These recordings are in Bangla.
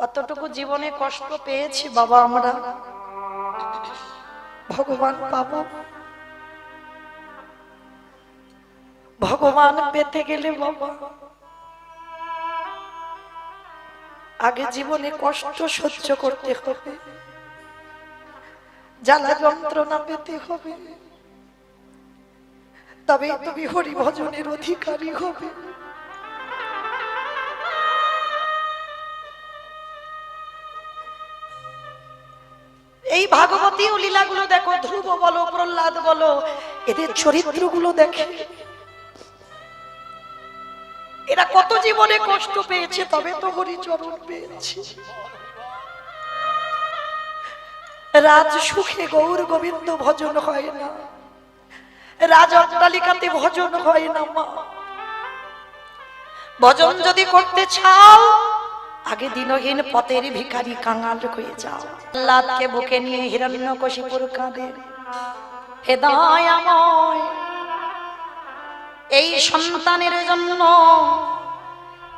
কতটুকু জীবনে কষ্ট পেয়েছি বাবা আমরা, ভগবান পাবো। ভগবান পেতে গেলে বাবা আগে জীবনে কষ্ট সহ্য করতে হবে, জ্বালা যন্ত্রণা পেতে হবে, তবে তুমি হরি ভজনের অধিকারী হবে। এই ভাগবতী লীলাগুলো দেখো, ধ্রুব বলো, প্রহ্লাদ বলো, এদের চরিত্রগুলো দেখে এরা কত জীবনে কষ্ট পেয়েছে, তবে তো হরিচরণ পেয়েছে। রাজ সুখে গৌর গোবিন্দ ভজন হয় না, রাজ অট্টালিকাতে ভজন হয় না মা। ভজন যদি করতে চাও আগে দিনহীন পথের ভিখারি কাঙাল হয়ে যাও। প্রহ্লাদকে বুকে নিয়ে হিরণ্যকশিপুর কাঁদে, হে দয়াময় এই সন্তানের জন্য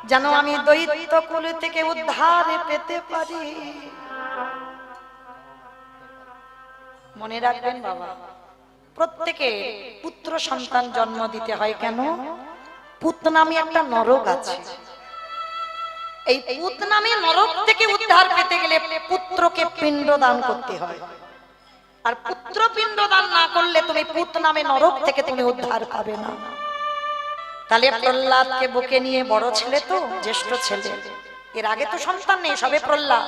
যেন আমি দৈত্য কুল থেকে উদ্ধার পেতে পারি। মনে রাখবেন বাবা, প্রত্যেকে পুত্র সন্তান জন্ম দিতে হয় কেন? পুত নামে একটা নরক আছে, এই পুত নামে নরক থেকে উদ্ধার পেতে গেলে পুত্রকে পিণ্ড দান করতে হয়, আর পুত্র পিণ্ড দান না করলে তুমি পুত নামে নরক থেকে তুমি উদ্ধার পাবে না। তাহলে প্রহ্লাদকে বুকে নিয়ে, বড় ছেলে তো, জ্যেষ্ঠ ছেলে, এর আগে তো সন্তান নেই, সবে প্রহ্লাদ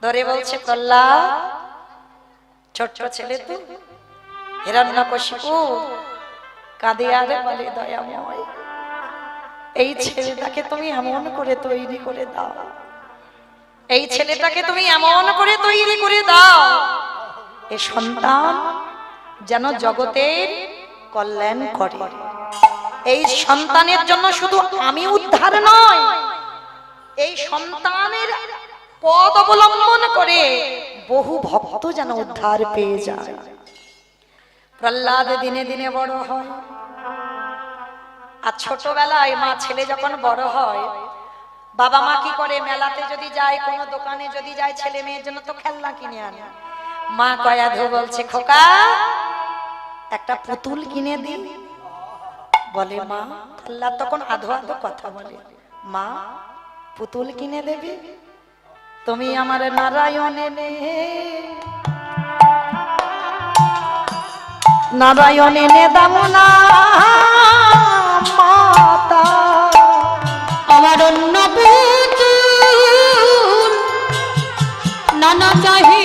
ধরে বলছে, প্রহ্লাদ ছোট্ট ছেলে তো, হিরণ্যকশিপু কাঁদে আর বলে, দয়াময় এই ছেলেটাকে তুমি এমন করে তৈরি করে দাও, এই ছেলেটাকে তুমি এমন করে তৈরি করে দাও এই সন্তান যেন জগতের কল্যাণ করে। এই সন্তানের জন্য শুধু আমি উদ্ধার নয়, এই সন্তানের পথ অবলম্বন করে বহু ভক্ত যেন উদ্ধার পেয়ে যায়। প্রহ্লাদ দিনে দিনে বড় হয়, আর ছোটবেলায় মা ছেলে যখন বড় হয়, বাবা মা কি করে, মেলাতে যদি যায়, কোনো দোকানে যদি যায়, ছেলে মেয়ের জন্য তো খেলনা কিনে আনে। মা কয়াধু বলছে, খোকা একটা পুতুল কিনে দিন। বলে মা, প্রহ্লাদ তখন আধো আধো কথা বলে, মা পুতুল কিনে দেবে? তুমি আমার নারায়ণ এনে, নারায়ণ এনে দাও না মাতা, আমার অন্য পুতুল নানা চাহি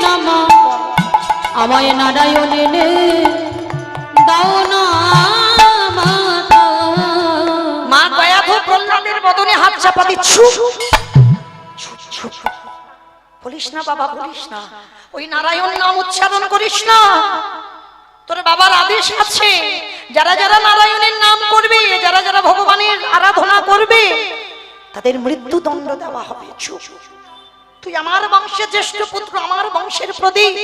নামা, আমায় নারায়ণ এনে দাও না মাতা। মা দয়াধু প্রহ্লাদের বদনে হাত চাপা দিচ্ছু, বলিস না বাবা, বলিস না, ওই নারায়ণ নাম উচ্চারণ করিস না, তোর বাবার আদেশ আছে, যারা যারা নারায়ণের নাম করবে, যারা যারা ভগবানের আরাধনা করবে, তাদের মৃত্যু দণ্ড দেওয়া হবে। তুই আমার বংশের জ্যেষ্ঠ পুত্র, আমার বংশের প্রদীপ,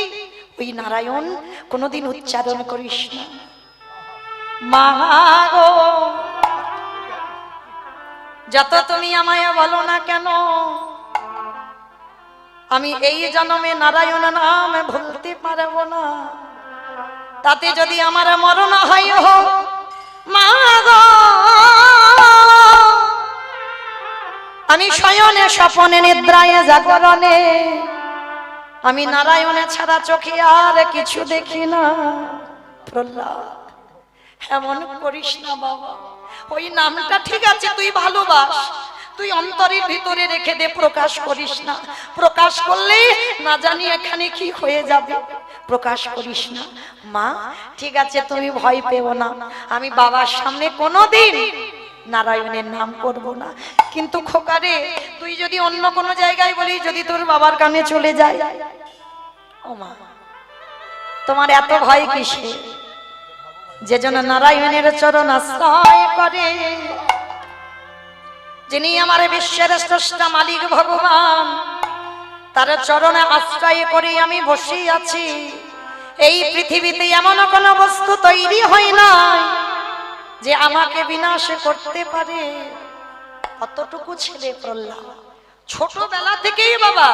ওই নারায়ণ কোনোদিন উচ্চারণ করিস না। মা গো, যত তুমি আমায় বলো না কেন, আমি এই জন্মে নারায়ণ নাম ভুলতে পারবো না। তাতে যদি আমার মরণ হয় হোক মা গো, আমি শয়নে স্বপনে নিদ্রায় জাগরণে আমি নারায়ণে ছাড়া চোখে আর কিছু দেখি না। প্রহ্লাদ এমন করিস না বাবা, ওই নামটা ঠিক আছে তুই ভালোবাস, তুই অন্তরের ভিতরে রেখে দে, প্রকাশ করিস না। প্রকাশ করলে না জানি এখানে কি হয়ে যাবে, প্রকাশ করিস না। মা ঠিক আছে তুমি ভয় পেও না, আমি বাবার সামনে কোনোদিন নারায়ণের নাম করব না। কিন্তু খোকারে, তুই যদি অন্য কোনো জায়গায় বলি, যদি তোর বাবার কানে চলে যায়, ও মা তোমার এত ভয় কিসে? যে জন নারায়ণের চরণ আশ্রয় করে, যিনি আমার বিশ্বের স্রষ্টা মালিক ভগবান, তার চরণে আশ্রয় করে আমি বসে আছি। এই পৃথিবীতে এমন কোন বস্তু তৈরি হয় না যে আমাকে বিনাশ করতে পারে। কতটুকু ছেলে প্রহ্লাদ, ছোটবেলা থেকেই বাবা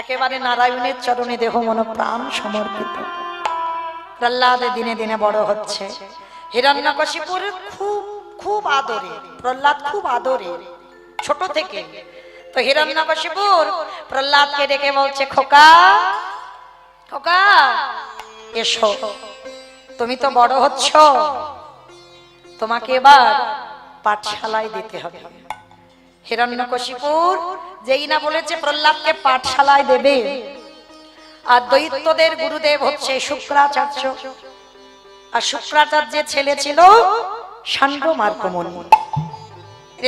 একেবারে নারায়ণের চরণে দেহ মন প্রাণ সমর্পিত। প্রহ্লাদ দিনে দিনে বড় হচ্ছে। হিরণ্যকশিপুর খুব খুব আদরে, প্রহ্লাদ খুব আদরে ছোট থেকে। তো হিরণ্যকশিপুর প্রহ্লাদকে ডেকে বলছে, খোকা খোকা এসো, তুমি তো বড় হচ্ছ, তোমাকে এবার পাঠশালায় দিতে হবে। হিরণ্যকশিপুর যেই না বলেছে প্রহ্লাদকে পাঠশালায় দেবে, আর দৈত্যদের গুরুদেব হচ্ছে শুক্রাচার্য, আর শুক্রাচার্যের ছেলে ছিল ষান্ড মার্কমণি।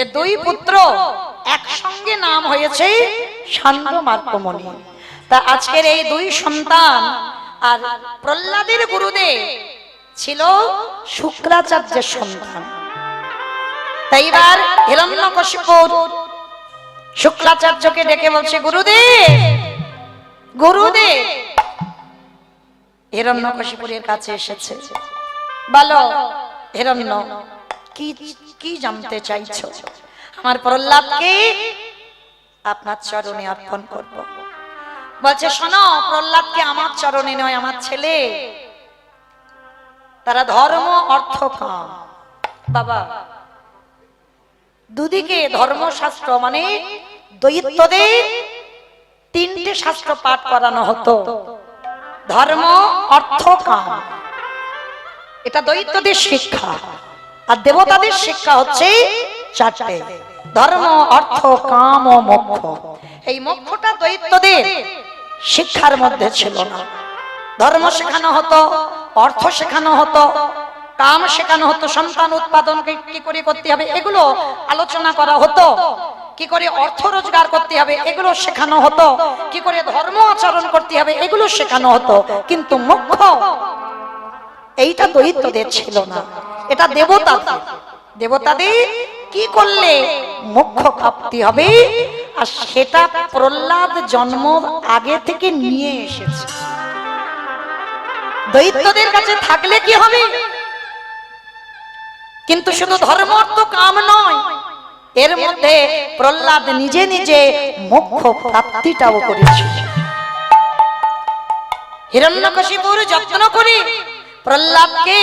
এর দুই পুত্র একসঙ্গে নাম হয়েছে ষান্ড মার্কমণি। তা আজকের এই দুই সন্তান, আর প্রহ্লাদের গুরুদেব ছিল শুক্রাচার্যের সন্তান। তাই এবার হিরণ্যকশিপুর শুক্রাচার্যকে ডেকে বলছে, গুরুদেব গুরুদেব। হিরণ্যকশিপুরের কাছে এসেছে, বলো হিরণ্য কি কি জানতে চাইছো? আমার প্রহ্লাদকে আপনার চরণে অর্পণ করব। বলছে, শোনো, প্রহ্লাদকে আমার চরণে নয়, আমার ছেলে, তারা ধর্ম অর্থ কাম। বাবা দুদিকে ধর্মশাস্ত্র মানে দৈত্যদের তিনটে শাস্ত্র পাঠ করানো হতো, ধর্ম অর্থ কাম। এটা দৈত্যদের শিক্ষা, আর দেবতাদের শিক্ষা হচ্ছে চারটে, ধর্ম অর্থ কাম ও মোক্ষ। এই মোক্ষটা দৈত্যদের শিক্ষার মধ্যে ছিল না। ধর্ম শেখানো হতো, অর্থ শেখানো হতো, কাম শেখানো হতো, সন্তান উৎপাদন কি করে করতে হবে এগুলো আলোচনা করা হতো, কি করে অর্থ রোজগার করতে হবে এগুলো শেখানো হতো, কি করে ধর্ম আচরণ করতে হবে এগুলো শেখানো হতো। কিন্তু মোক্ষ এইটা দৈত্যদের ছিল না, এটা দেবতাদের। দেবতাদের কি করলে মোক্ষ প্রাপ্তি হবে, আর সেটা প্রহ্লাদ জন্ম আগে থেকে নিয়ে এসেছে। দৈত্যদের কাছে থাকলে কি হবে, কিন্তু শুধু ধর্ম অর্থ কাম নয়, এর মধ্যে প্রহ্লাদ নিজে নিজে মোক্ষ প্রাপ্তিটাও করেছে। হিরণ্যকশিপুর যত্ন করে প্রহ্লাদকে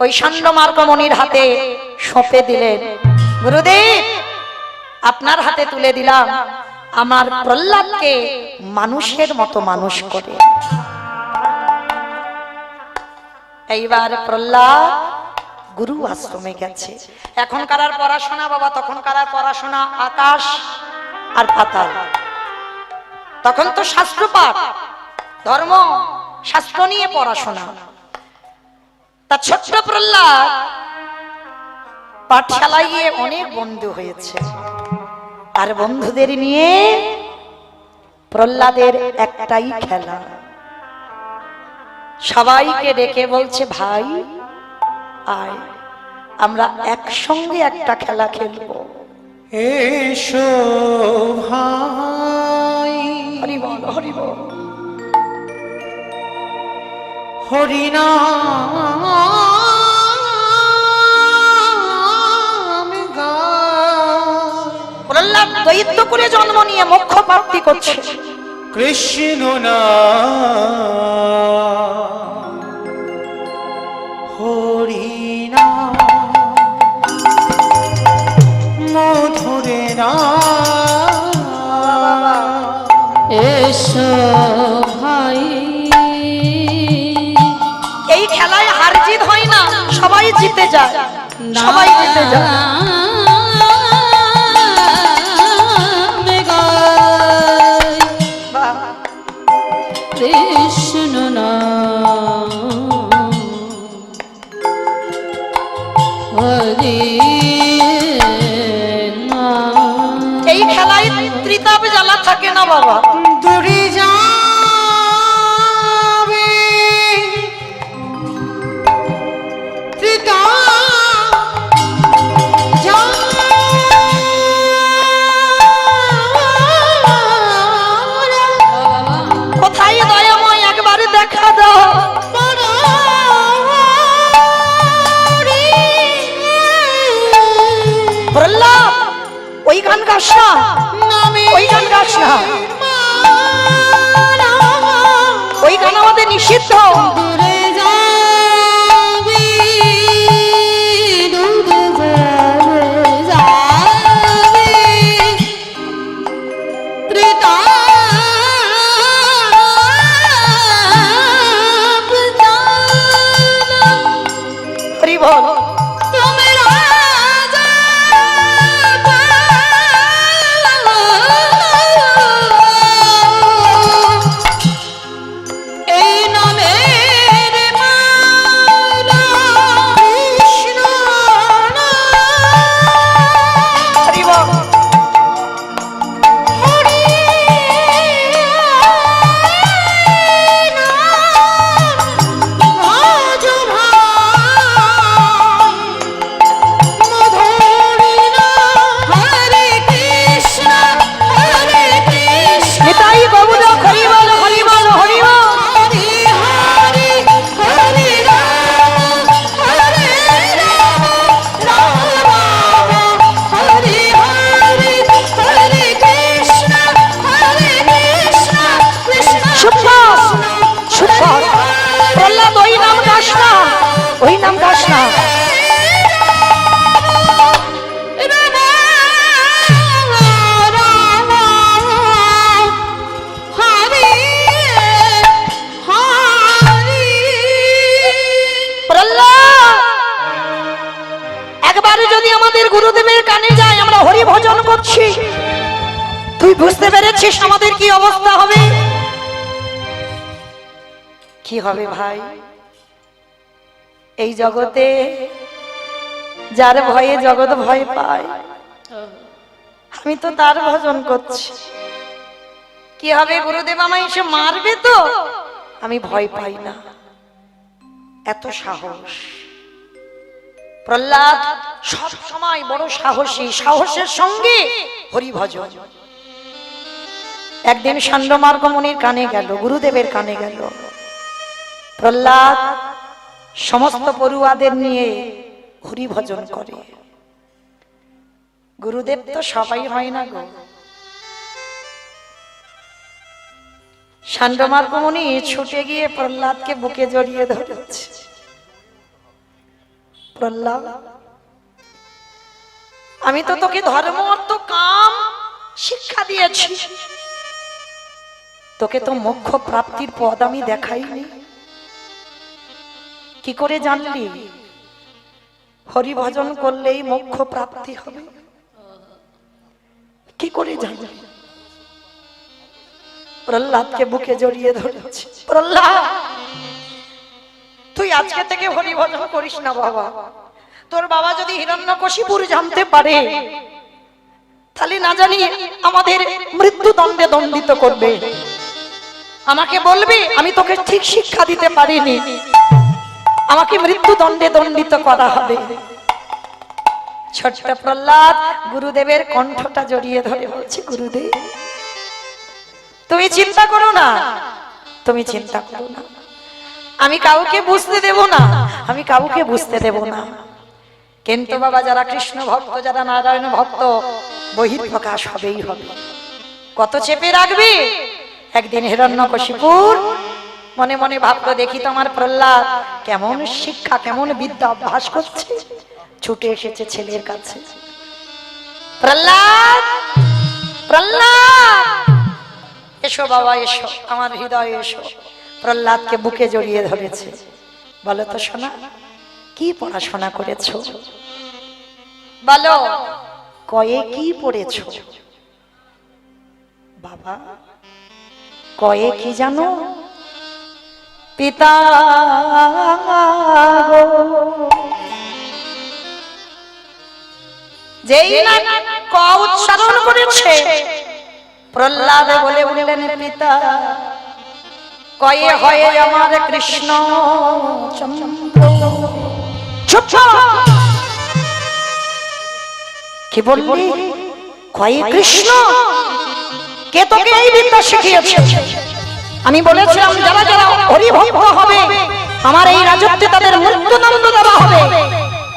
ওই ষান্ড মার্কমণির হাতে সঁপে দিলেন। গুরুদেব আপনার হাতে তুলে দিলাম, আমার প্রহ্লাদকে মানুষের মতো মানুষ করে। এইবার প্রহ্লাদ গুরু আশ্রমে গেছে। এখনকার আর পড়াশোনা বাবা, তখনকার আর পড়াশোনা আকাশ আর পাতাল। তখন তো শাস্ত্র পাঠ, ধর্ম শাস্ত্র নিয়ে পড়াশোনা। তা ছোট্ট প্রহ্লাদ পাঠশালায় গিয়ে অনেক বন্ধু হয়েছে, আর বন্ধুদের নিয়ে প্রহ্লাদের একটাই খেলা। সবাইকে ডেকে বলছে, ভাই আয় আমরা একসঙ্গে একটা খেলা খেলবো। এসো ভাই, হরি বল হরি বল। হরিনাম গায়। প্রহ্লাদ দৈত্য করে জন্ম নিয়ে মোক্ষ প্রাপ্তি করছে। কৃষ্ণ নাম হরিনাম মধুরে নাম। এসো ভাই, এই খেলায় হার জিত হয় না, সবাই জিতে যায়, সবাই জিতে যায়। বাহ, কৃষ্ণ নাম হরি নাম। এই খেলায় ত্রিতাপ জ্বালা থাকে না বাবা। দূরে যাবে ত্রিতা কোথায় দয়াময় একবারে দেখা দাও। প্রহ্লাদ ওই গান গাস না, তুই বুঝতে পেরেছিস আমাদের কি অবস্থা হবে? কি হবে ভাই? এই জগতে যার ভয়ে জগৎ ভয় পায়, আমি তো তার ভজন করছি। কি হবে? গুরুদেব আমায় এসে মারবে তো, আমি ভয় পাই না। এত সাহস। প্রহ্লাদ সব সময় বড় সাহসী, সাহসের সঙ্গে হরি ভজন। একদিন ষণ্ড মুনির কানে গেল, গুরুদেবের কানে গেল, প্রহ্লাদ সমস্ত পড়ুয়াদের নিয়ে হরি ভজন করে। গুরুদেব তো সবাই হয় না গো। ষণ্ড মুনি ছুটে গিয়ে প্রহ্লাদকে বুকে জড়িয়ে ধরেছে। প্রহ্লাদ, আমি তো তোকে ধর্ম অর্থ কাম শিক্ষা দিয়েছি, তোকে তো মোক্ষ প্রাপ্তির পদ আমি দেখাইনি। কি করে জানলি হরি ভজন করলেই মোক্ষ প্রাপ্তি হবে? কি করে জানলি? প্রহ্লাদকে বুকে জড়িয়ে ধরেছে। প্রহ্লাদ, তুই আজকে থেকে হরি ভজন করিস না বাবা। তোর বাবা যদি হিরণ্যকশিপুর জানতে পারে, তাহলে না জানি আমাদের মৃত্যু দণ্ডে দণ্ডিত করবে। আমাকে বলবি আমি তোকে ঠিক শিক্ষা দিতে পারিনি, আমাকে মৃত্যু দণ্ডে দণ্ডিত করা হবে। ছোট্ট প্রহ্লাদ গুরুদেবের কণ্ঠটা জড়িয়ে ধরে বলছে, গুরুদেব তুমি চিন্তা করো না, তুমি চিন্তা করো না, আমি কাউকে বুঝতে দেব না, আমি কাউকে বুঝতে দেব না। কিন্তু বাবা যারা কৃষ্ণ ভক্ত, যারা নারায়ণ ভক্ত, বহিঃপ্রকাশ হবেই হবে। কত চেপে রাখবি? একদিন হিরণ্যকশিপুর মনে মনে ভাবলো, দেখি তো আমার প্রহ্লাদ কেমন শিক্ষা, কেমন বিদ্যা অভ্যাস করছে। ছুটে এসেছে ছেলের কাছে। প্রহ্লাদ, প্রহ্লাদ এসো বাবা, এসো আমার হৃদয়ে এসো। প্রহ্লাদকে বুকে জড়িয়ে ধরেছে। বলো তো সোনা, কি পড়াশোনা করেছো? বলো, কয়ে কি পড়েছো? বাবা কয়ে কি জানো? পিতা গো। যেই না ক উচ্চারণ করেছে, প্রহ্লাদ বলে উঠলেন, পিতা কয়ে হয় আমার কৃষ্ণ চন্দ্র। চুপ! কি বললি? কয়ে কৃষ্ণ? কে তোকে এই বিদ্যা শিখিয়েছে? আমি বলেছিলাম যারা যারা হরি ভক্ত হবে আমার এই রাজত্বে তাদের মৃত্যুদণ্ড দেওয়া হবে।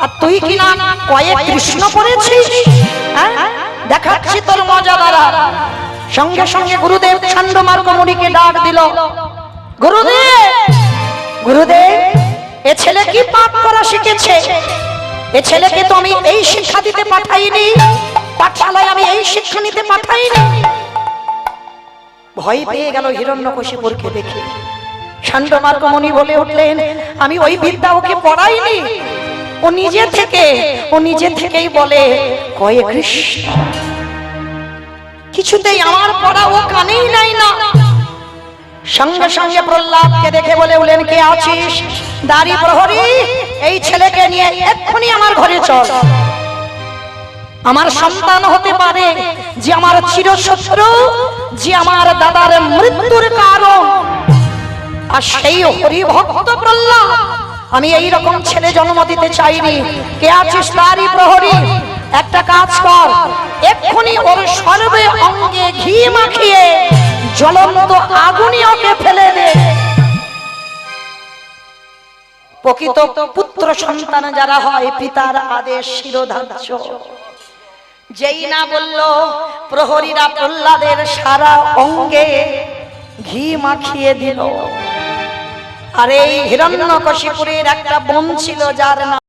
আর তুই কি না কয়ে কৃষ্ণ পড়েছিস? দেখাচ্ছি তোর মজা দ্বারা। সঙ্গে সঙ্গে গুরুদেব ষণ্ড মুনিকে ডাক দিল। গুরুদেব, গুরুদেব এ ছেলে কি পাপ করা শিখেছে? এ ছেলেকে তো আমি এই শিক্ষা দিতে পাঠাইনি, পাঠশালায় আমি এই শিক্ষা নিতে পাঠাইনি। ভয় পেয়ে গেল হিরণ্যকশিপুরকে দেখে। ষণ্ড মুনি বলে উঠলেন, আমি ওই বিদ্যা ওকে পড়াইনি, ও নিজে থেকেই বলে কয়ে কৃষ্ণ। কিছুতেই আমার পড়া ও কানেই নাই না। সঙ্গে সঙ্গে প্রহ্লাদকে দেখে বলে উঠলেন, কে আছিস? দাঁড়ি প্রহরী, এই ছেলেকে নিয়ে এক্ষুনি আমার ঘরে চল। আমার সন্তান হতে পারে যে আমার চিরশত্রু, যে আমার দাদার মৃত্যুর কারণ। আর সেই হরিভক্ত প্রহ্লাদ, আমি এই রকম ছেলে জন্ম দিতে চাইনি। কে আছিস? তারই প্রহরী, একটা কাজ কর, এক্ষুনি ওর সর্বে অঙ্গে ঘি মাখিয়ে জ্বলন্ত আগুনে ওকে ফেলে দে। প্রকৃত পুত্র সন্তান যারা হয় পিতার আদেশ শিরোধার্য। যেই না বলল, প্রহরীরা প্রহ্লাদের সারা অঙ্গে ঘি মাখিয়ে দিল। আর এই হিরণ্যকশিপুরের একটা বোন ছিল যার নাম